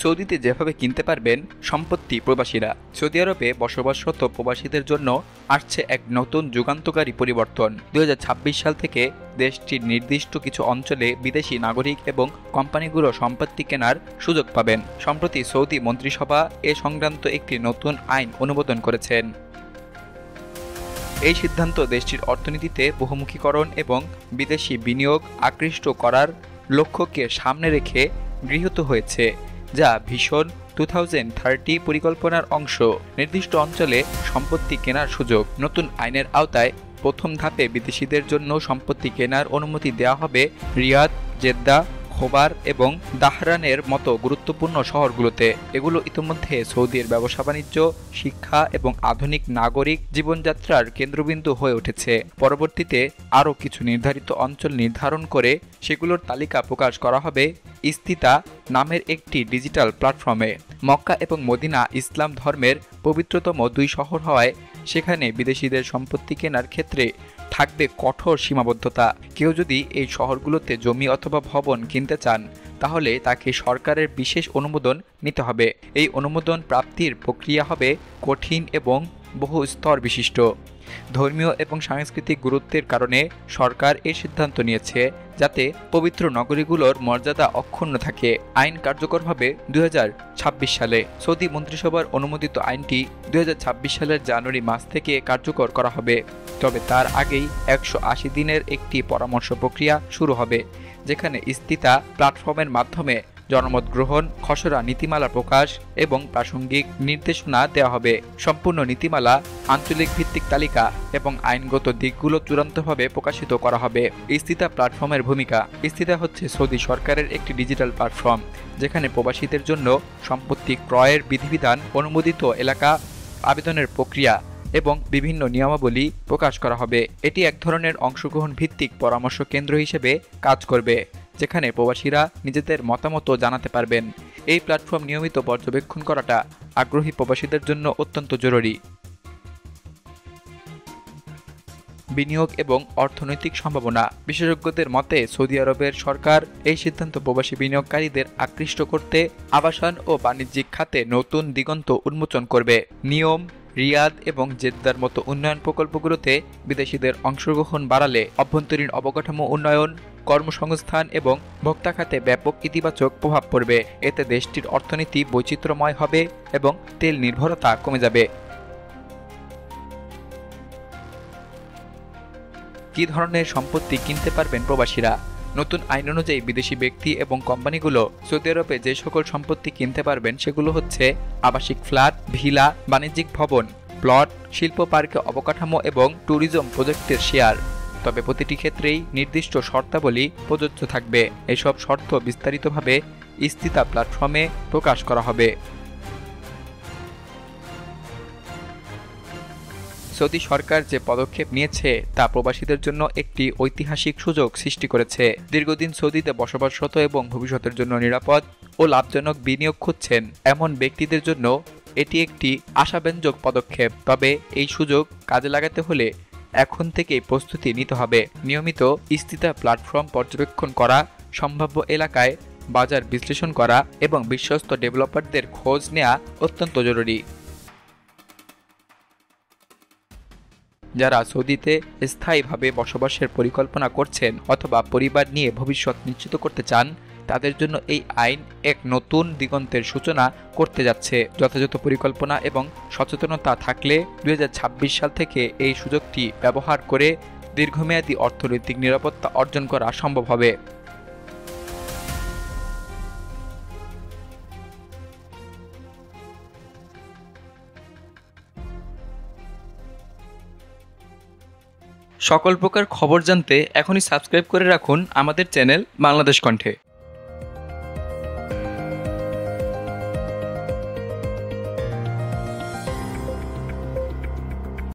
সৌদিতে যেভাবে কিনতে পারবেন সম্পত্তি প্রবাসীরা। সৌদি আরবে বসবাসরত প্রবাসীদের জন্য আসছে এক নতুন যুগান্তকারী পরিবর্তন। 2026 সাল থেকে দেশটির নির্দিষ্ট কিছু অঞ্চলে বিদেশি নাগরিক এবং কোম্পানিগুলো সম্পত্তি কেনার সুযোগ পাবেন। সম্প্রতি সৌদি মন্ত্রিসভা এ সংক্রান্ত একটি নতুন আইন অনুমোদন করেছেন। এই সিদ্ধান্ত দেশটির অর্থনীতিতে বহুমুখীকরণ এবং বিদেশি বিনিয়োগ আকৃষ্ট করার লক্ষ্যকে সামনে রেখে গৃহীত হয়েছে, যা ভিশন 2030 পরিকল্পনার অংশ। নির্দিষ্ট অঞ্চলে সম্পত্তি কেনার সুযোগ। নতুন আইনের আওতায় প্রথম ধাপে বিদেশিদের জন্য সম্পত্তি কেনার অনুমতি দেওয়া হবে রিয়াদ, জেদ্দা, খোবার এবং দাহরানের মতো গুরুত্বপূর্ণ শহরগুলোতে। এগুলো ইতিমধ্যে সৌদির ব্যবসা বাণিজ্য, শিক্ষা এবং আধুনিক নাগরিক জীবনযাত্রার কেন্দ্রবিন্দু হয়ে উঠেছে। পরবর্তীতে আরও কিছু নির্ধারিত অঞ্চল নির্ধারণ করে সেগুলোর তালিকা প্রকাশ করা হবে ইস্তিতা নামের একটি ডিজিটাল প্ল্যাটফর্মে। মক্কা এবং মদিনা ইসলাম ধর্মের পবিত্রতম দুই শহর হওয়ায় সেখানে বিদেশিদের সম্পত্তি কেনার ক্ষেত্রে থাকবে কঠোর সীমাবদ্ধতা। কেউ যদি এই শহরগুলোতে জমি অথবা ভবন কিনতে চান, তাহলে তাকে সরকারের বিশেষ অনুমোদন নিতে হবে। এই অনুমোদন প্রাপ্তির প্রক্রিয়া হবে কঠিন এবং বহু স্তর বিশিষ্ট। ধর্মীয় এবং সাংস্কৃতিক গুরুত্বের কারণে সরকার এই সিদ্ধান্ত নিয়েছে, যাতে পবিত্র নগরীগুলোর মর্যাদা অক্ষুণ্ণ থাকে। আইন কার্যকর হবে 2026 সালে। সৌদি মন্ত্রিসভার অনুমোদিত আইনটি 2026 সালের জানুয়ারি মাস থেকে কার্যকর করা হবে। তবে তার আগেই 180 দিনের একটি পরামর্শ প্রক্রিয়া শুরু হবে, যেখানে ইস্তিতা প্ল্যাটফর্মের মাধ্যমে জনমত গ্রহণ, খসড়া নীতিমালা প্রকাশ এবং প্রাসঙ্গিক নির্দেশনা দেওয়া হবে। সম্পূর্ণ নীতিমালা, আঞ্চলিক ভিত্তিক তালিকা এবং আইনগত দিকগুলো চূড়ান্তভাবে প্রকাশিত করা হবে। ইস্তিতা প্ল্যাটফর্মের ভূমিকা। ইস্তিতা হচ্ছে সৌদি সরকারের একটি ডিজিটাল প্ল্যাটফর্ম, যেখানে প্রবাসীদের জন্য সম্পত্তি ক্রয়ের বিধিবিধান, অনুমোদিত এলাকা, আবেদনের প্রক্রিয়া এবং বিভিন্ন নিয়মাবলী প্রকাশ করা হবে। এটি এক ধরনের অংশগ্রহণ ভিত্তিক পরামর্শ কেন্দ্র হিসেবে কাজ করবে, যেখানে প্রবাসীরা নিজেদের মতামত জানাতে পারবেন। এই প্ল্যাটফর্ম নিয়মিত পর্যবেক্ষণ করাটা আগ্রহী প্রবাসীদের জন্য অত্যন্ত জরুরি। বিনিয়োগ এবং অর্থনৈতিক সম্ভাবনা। বিশেষজ্ঞদের মতে সৌদি আরবের সরকার এই সিদ্ধান্ত প্রবাসী বিনিয়োগকারীদের আকৃষ্ট করতে আবাসন ও বাণিজ্যিক খাতে নতুন দিগন্ত উন্মোচন করবে। নিয়ম, রিয়াদ এবং জেদ্দার মতো উন্নয়ন প্রকল্পগুলোতে বিদেশিদের অংশগ্রহণ বাড়ালে অভ্যন্তরীণ অবকাঠামো উন্নয়ন, কর্মসংস্থান এবং ভোক্তা খাতে ব্যাপক ইতিবাচক প্রভাব পড়বে। এতে দেশটির অর্থনীতি বৈচিত্র্যময় হবে এবং তেল নির্ভরতা কমে যাবে। কি ধরনের সম্পত্তি কিনতে পারবেন প্রবাসীরা? নতুন আইন অনুযায়ী বিদেশি ব্যক্তি এবং কোম্পানিগুলো সৌদি আরবে যে সকল সম্পত্তি কিনতে পারবেন সেগুলো হচ্ছে আবাসিক ফ্ল্যাট, ভিলা, বাণিজ্যিক ভবন, প্লট, শিল্প পার্কে অবকাঠামো এবং ট্যুরিজম প্রজেক্টের শেয়ার। তবে প্রতিটি ক্ষেত্রেই নির্দিষ্ট শর্তাবলী প্রযোজ্য থাকবে। এসব শর্ত বিস্তারিতভাবে ইস্তিতা প্ল্যাটফর্মে প্রকাশ করা হবে। সৌদি সরকার যে পদক্ষেপ নিয়েছে তা প্রবাসীদের জন্য একটি ঐতিহাসিক সুযোগ সৃষ্টি করেছে। দীর্ঘদিন সৌদিতে বসবাসরত এবং ভবিষ্যতের জন্য নিরাপদ ও লাভজনক বিনিয়োগ খুঁজছেন এমন ব্যক্তিদের জন্য এটি একটি আশাব্যঞ্জক পদক্ষেপ। তবে এই সুযোগ কাজে লাগাতে হলে এখন থেকেই প্রস্তুতি নিতে হবে। নিয়মিত ইস্তিতা প্ল্যাটফর্ম পর্যবেক্ষণ করা, সম্ভাব্য এলাকায় বাজার বিশ্লেষণ করা এবং বিশ্বস্ত ডেভেলপারদের খোঁজ নেওয়া অত্যন্ত জরুরি। যারা সৌদিতে স্থায়ীভাবে বসবাসের পরিকল্পনা করছেন অথবা পরিবার নিয়ে ভবিষ্যৎ নিশ্চিত করতে চান, তাদের জন্য এই আইন এক নতুন দিগন্তের সূচনা করতে যাচ্ছে। যথাযথ পরিকল্পনা এবং সচেতনতা থাকলে 2026 সাল থেকে এই সুযোগটি ব্যবহার করে দীর্ঘমেয়াদী অর্থনৈতিক নিরাপত্তা অর্জন করা সম্ভব হবে। সকল প্রকার খবর জানতে এখনই সাবস্ক্রাইব করে রাখুন আমাদের চ্যানেল বাংলাদেশ কণ্ঠে।